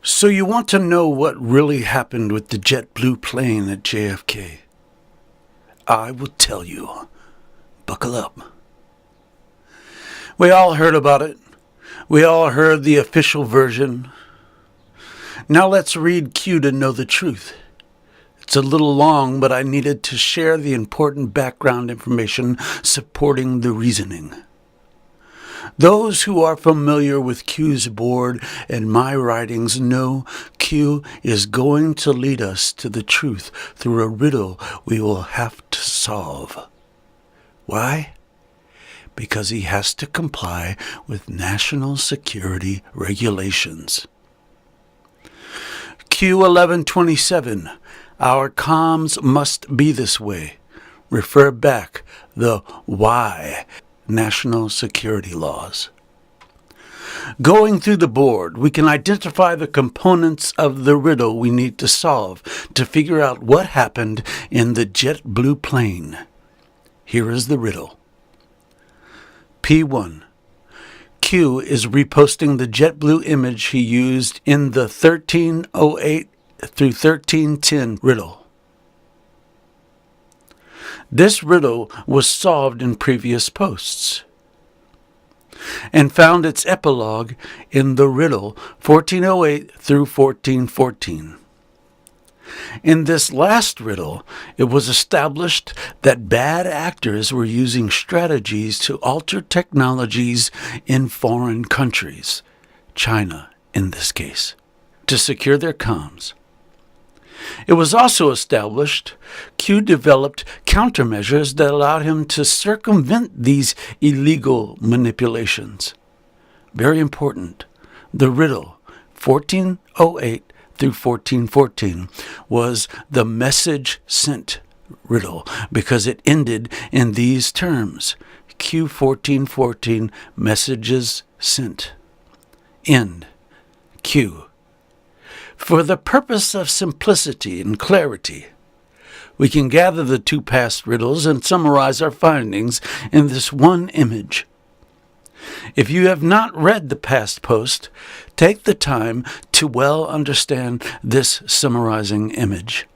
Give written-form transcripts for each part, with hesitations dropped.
So you want to know what really happened with the JetBlue plane at JFK? I will tell you. Buckle up. We all heard about it. We all heard the official version. Now let's read Q to know the truth. It's a little long, but I needed to share the important background information supporting the reasoning. Those who are familiar with Q's board and my writings know Q is going to lead us to the truth through a riddle we will have to solve. Why? Because he has to comply with national security regulations. Q1127. Our comms must be this way. Refer back the why national security laws. Going through the board, we can identify the components of the riddle we need to solve to figure out what happened in the JetBlue plane. Here is the riddle. P1. Q is reposting the JetBlue image he used in the 1308 through 1310 riddle. This riddle was solved in previous posts and found its epilogue in the riddle 1408 through 1414. In this last riddle, it was established that bad actors were using strategies to alter technologies in foreign countries, China in this case, to secure their comms. It was also established Q developed countermeasures that allowed him to circumvent these illegal manipulations. Very important. The riddle 1408 through 1414 was the message sent riddle because it ended in these terms. Q 1414 messages sent. End. Q. For the purpose of simplicity and clarity, we can gather the two past riddles and summarize our findings in this one image. If you have not read the past post, take the time to well understand this summarizing image.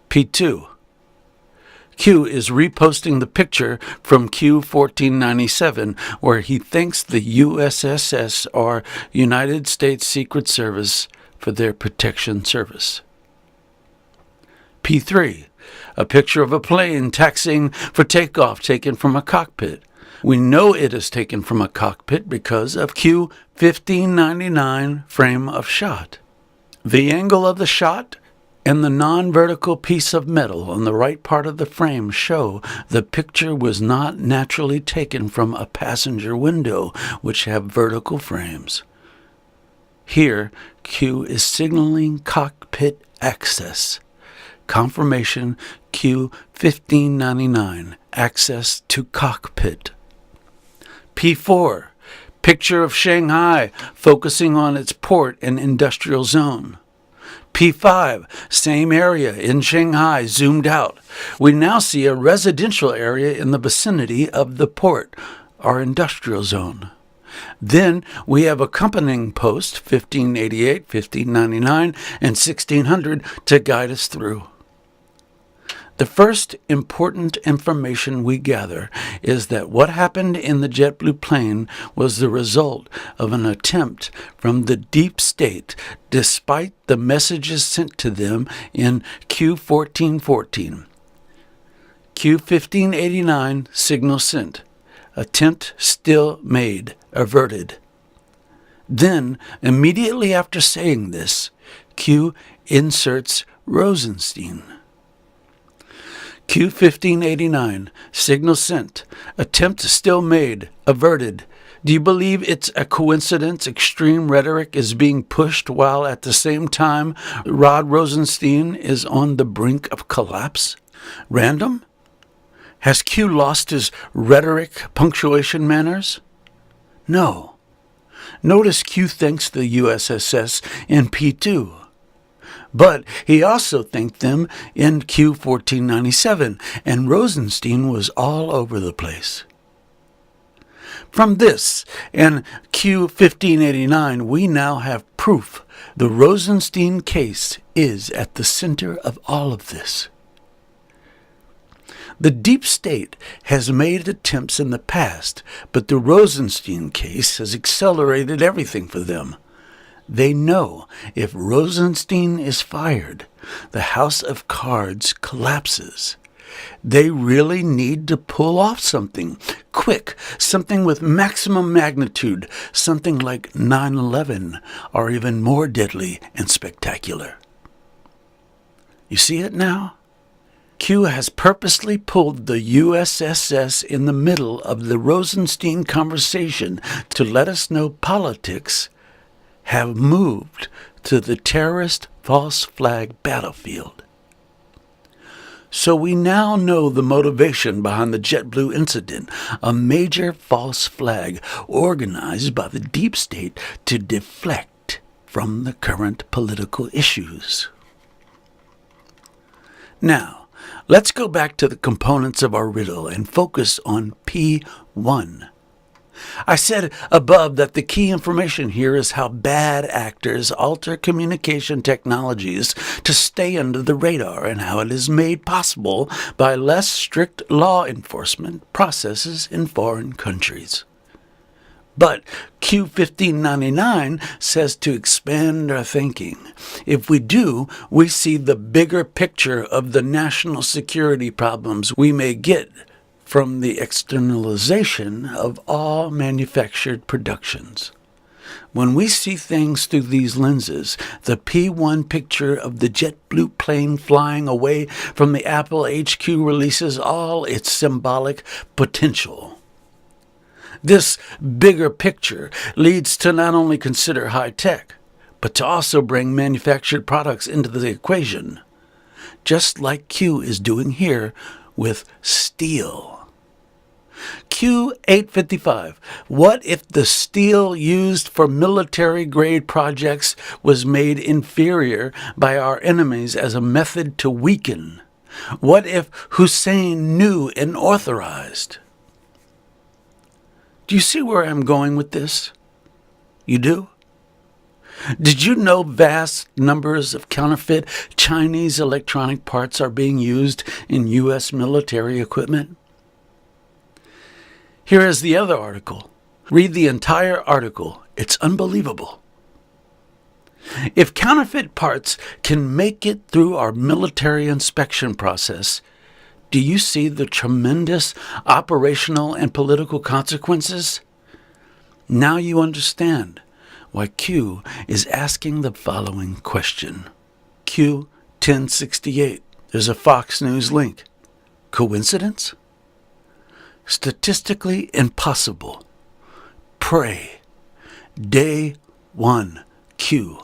P2. Q is reposting the picture from Q 1497 where he thanks the USSS or United States Secret Service for their protection service. P3. A picture of a plane taxiing for takeoff taken from a cockpit. We know it is taken from a cockpit because of Q 1599 frame of shot. The angle of the shot and the non-vertical piece of metal on the right part of the frame show the picture was not naturally taken from a passenger window, which have vertical frames. Here, Q is signaling cockpit access. Confirmation Q 1599, access to cockpit. P4, picture of Shanghai focusing on its port and industrial zone. P5, same area in Shanghai zoomed out. We now see a residential area in the vicinity of the port, our industrial zone. Then we have accompanying post 1588, 1599, and 1600 to guide us through. The first important information we gather is that what happened in the JetBlue plane was the result of an attempt from the deep state, despite the messages sent to them in Q 1414. Q 1589, signal sent. Attempt still made, averted. Then, immediately after saying this, Q inserts Rosenstein. Q 1589, signal sent, attempt still made, averted. Do you believe it's a coincidence extreme rhetoric is being pushed while at the same time Rod Rosenstein is on the brink of collapse? Random? Has Q lost his rhetoric punctuation manners? No. Notice Q thanks the USSS in P2. But he also thanked them in Q 1497, and Rosenstein was all over the place. From this and Q 1589, we now have proof, the Rosenstein case is at the center of all of this. The deep state has made attempts in the past, but the Rosenstein case has accelerated everything for them. They know if Rosenstein is fired, the house of cards collapses. They really need to pull off something quick, something with maximum magnitude, something like 9/11, or even more deadly and spectacular. You see it now? Q has purposely pulled the USSS in the middle of the Rosenstein conversation to let us know politics have moved to the terrorist false flag battlefield. So we now know the motivation behind the JetBlue incident, a major false flag organized by the deep state to deflect from the current political issues. Now, let's go back to the components of our riddle and focus on P1. I said above that the key information here is how bad actors alter communication technologies to stay under the radar and how it is made possible by less strict law enforcement processes in foreign countries. But Q1599 says to expand our thinking. If we do, we see the bigger picture of the national security problems we may get from the externalization of all manufactured productions. When we see things through these lenses, the P1 picture of the JetBlue plane flying away from the Apple HQ releases all its symbolic potential. This bigger picture leads to not only consider high tech, but to also bring manufactured products into the equation, just like Q is doing here with steel. Q855. What if the steel used for military-grade projects was made inferior by our enemies as a method to weaken? What if Hussein knew and authorized? Do you see where I'm going with this? You do? Did you know vast numbers of counterfeit Chinese electronic parts are being used in U.S. military equipment? Here is the other article. Read the entire article. It's unbelievable. If counterfeit parts can make it through our military inspection process, do you see the tremendous operational and political consequences? Now you understand why Q is asking the following question. Q1068. There's a Fox News link. Coincidence? Statistically impossible. Pray. Day 1. Q.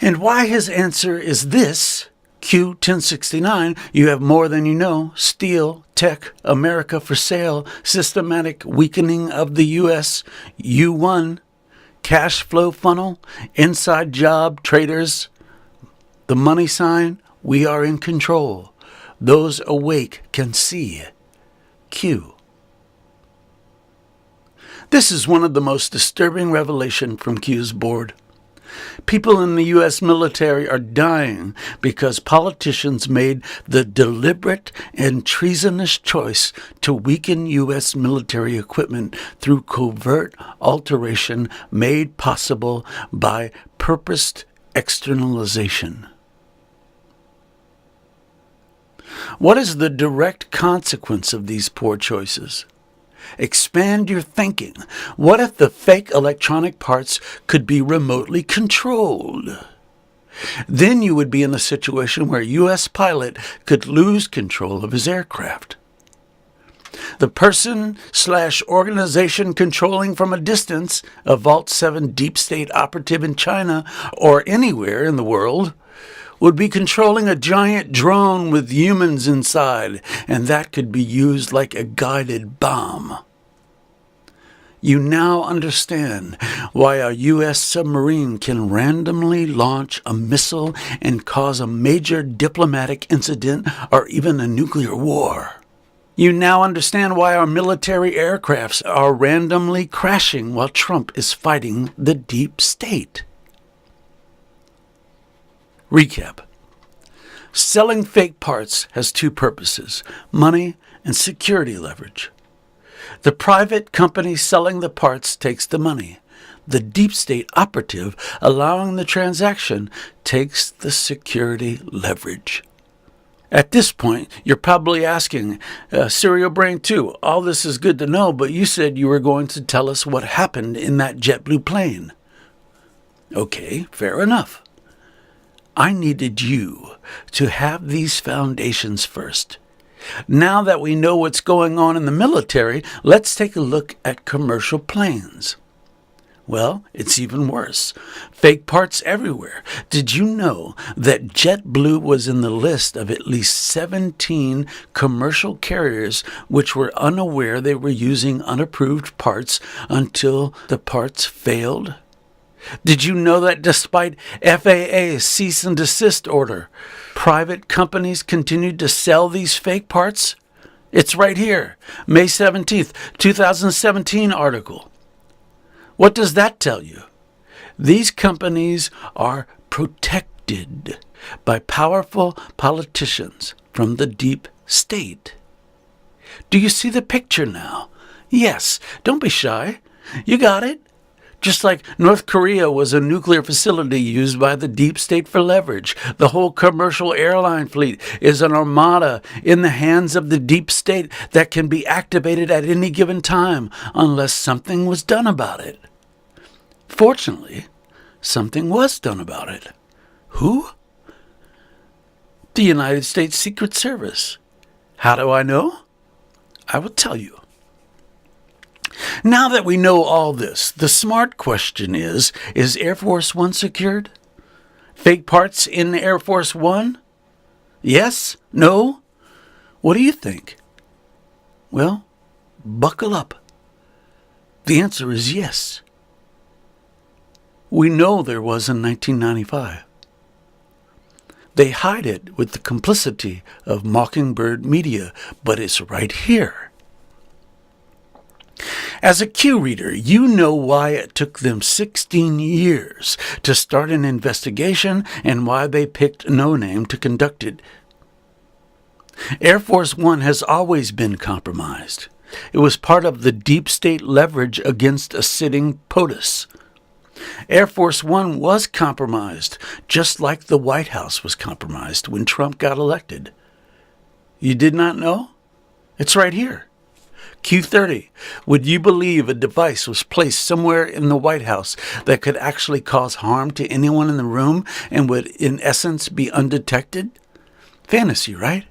And why his answer is this, Q1069, you have more than you know, steel, tech, America for sale, systematic weakening of the U.S., U1, cash flow funnel, inside job, traders, the money sign, we are in control. Those awake can see. Q. This is one of the most disturbing revelations from Q's board. People in the U.S. military are dying because politicians made the deliberate and treasonous choice to weaken U.S. military equipment through covert alteration made possible by purposed externalization. What is the direct consequence of these poor choices? Expand your thinking. What if the fake electronic parts could be remotely controlled? Then you would be in a situation where a U.S. pilot could lose control of his aircraft. The person/organization controlling from a distance a Vault 7 deep state operative in China or anywhere in the world would be controlling a giant drone with humans inside, and that could be used like a guided bomb. You now understand why a U.S. submarine can randomly launch a missile and cause a major diplomatic incident or even a nuclear war. You now understand why our military aircrafts are randomly crashing while Trump is fighting the deep state. Recap. Selling fake parts has two purposes: money and security leverage. The private company selling the parts takes the money. The deep state operative allowing the transaction takes the security leverage. At this point, you're probably asking, Serial Brain 2, all this is good to know, but you said you were going to tell us what happened in that JetBlue plane. Okay, fair enough. I needed you to have these foundations first. Now that we know what's going on in the military, let's take a look at commercial planes. Well, it's even worse. Fake parts everywhere. Did you know that JetBlue was in the list of at least 17 commercial carriers which were unaware they were using unapproved parts until the parts failed? Did you know that despite FAA's cease and desist order, private companies continued to sell these fake parts? It's right here, May 17th, 2017 article. What does that tell you? These companies are protected by powerful politicians from the deep state. Do you see the picture now? Yes, don't be shy. You got it. Just like North Korea was a nuclear facility used by the deep state for leverage, the whole commercial airline fleet is an armada in the hands of the deep state that can be activated at any given time unless something was done about it. Fortunately, something was done about it. Who? The United States Secret Service. How do I know? I will tell you. Now that we know all this, the smart question is Air Force One secured? Fake parts in Air Force One? Yes? No? What do you think? Well, buckle up. The answer is yes. We know there was in 1995. They hide it with the complicity of Mockingbird Media, but it's right here. As a Q reader, you know why it took them 16 years to start an investigation and why they picked No Name to conduct it. Air Force One has always been compromised. It was part of the deep state leverage against a sitting POTUS. Air Force One was compromised, just like the White House was compromised when Trump got elected. You did not know? It's right here. Q30. Would you believe a device was placed somewhere in the White House that could actually cause harm to anyone in the room and would, in essence, be undetected? Fantasy, right?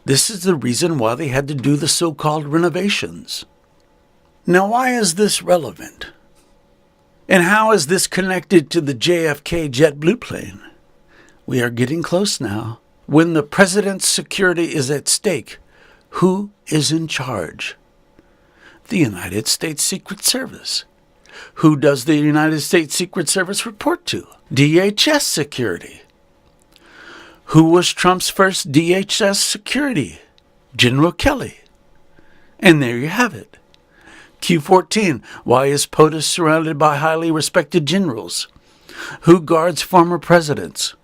This is the reason why they had to do the so-called renovations. Now, why is this relevant? And how is this connected to the JFK JetBlue plane? We are getting close now. When the president's security is at stake, who is in charge? The United States Secret Service. Who does the United States Secret Service report to? DHS security. Who was Trump's first DHS security? General Kelly. And there you have it. Q14. Why is POTUS surrounded by highly respected generals? Who guards former presidents?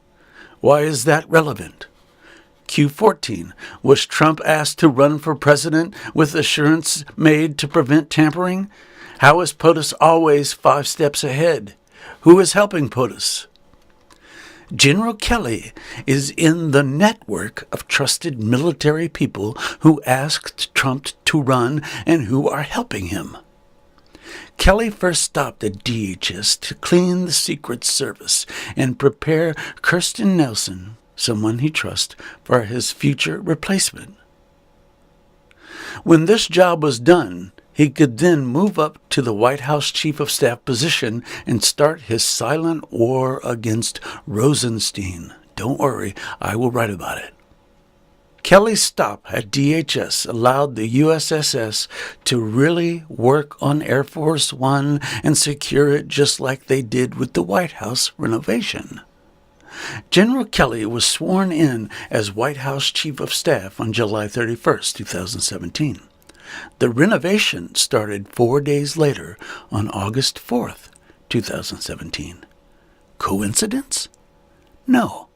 Why is that relevant? Q14. Was Trump asked to run for president with assurance made to prevent tampering? How is POTUS always 5 steps ahead? Who is helping POTUS? General Kelly is in the network of trusted military people who asked Trump to run and who are helping him. Kelly first stopped at DHS to clean the Secret Service and prepare Kirstjen Nielsen, someone he trusts, for his future replacement. When this job was done, he could then move up to the White House Chief of Staff position and start his silent war against Rosenstein. Don't worry, I will write about it. Kelly's stop at DHS allowed the USSS to really work on Air Force One and secure it just like they did with the White House renovation. General Kelly was sworn in as White House Chief of Staff on July 31st, 2017. The renovation started 4 days later on August 4th, 2017. Coincidence? No.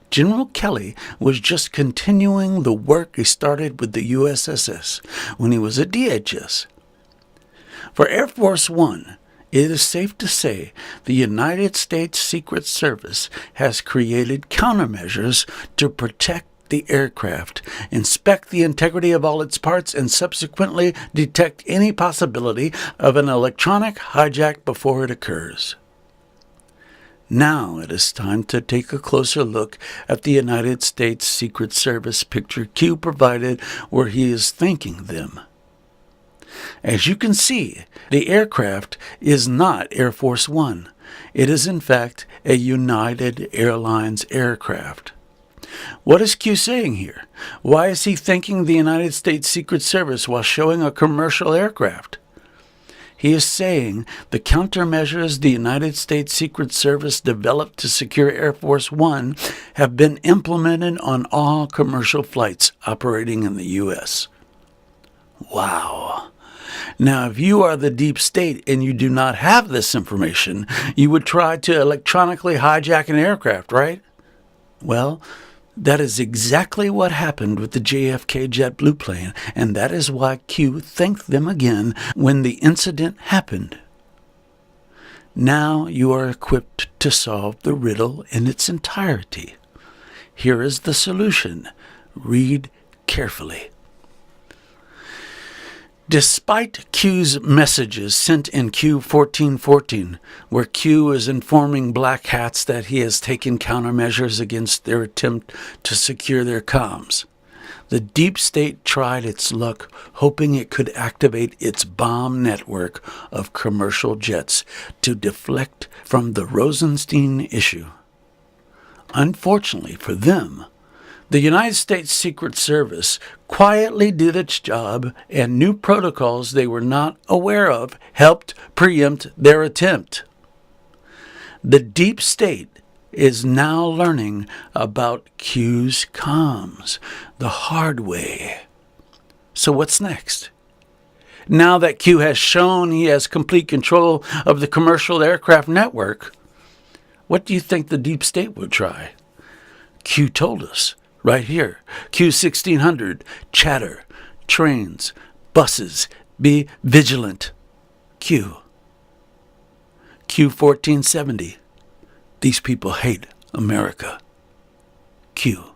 General Kelly was just continuing the work he started with the USSS when he was at DHS. For Air Force One, it is safe to say the United States Secret Service has created countermeasures to protect the aircraft, inspect the integrity of all its parts, and subsequently detect any possibility of an electronic hijack before it occurs. Now it is time to take a closer look at the United States Secret Service picture Q provided where he is thanking them. As you can see, the aircraft is not Air Force One. It is in fact a United Airlines aircraft. What is Q saying here? Why is he thanking the United States Secret Service while showing a commercial aircraft? He is saying the countermeasures the United States Secret Service developed to secure Air Force One have been implemented on all commercial flights operating in the U.S. Wow. Now, if you are the deep state and you do not have this information, you would try to electronically hijack an aircraft, right? Well, that is exactly what happened with the JFK JetBlue plane, and that is why Q thanked them again when the incident happened. Now you are equipped to solve the riddle in its entirety. Here is the solution. Read carefully. Despite Q's messages sent in Q1414, where Q is informing black hats that he has taken countermeasures against their attempt to secure their comms, the deep state tried its luck hoping it could activate its bomb network of commercial jets to deflect from the Rosenstein issue. Unfortunately for them, the United States Secret Service quietly did its job, and new protocols they were not aware of helped preempt their attempt. The deep state is now learning about Q's comms the hard way. So what's next? Now that Q has shown he has complete control of the commercial aircraft network, what do you think the deep state would try? Q told us. Right here, Q1600, chatter, trains, buses, be vigilant. Q. Q1470, these people hate America. Q.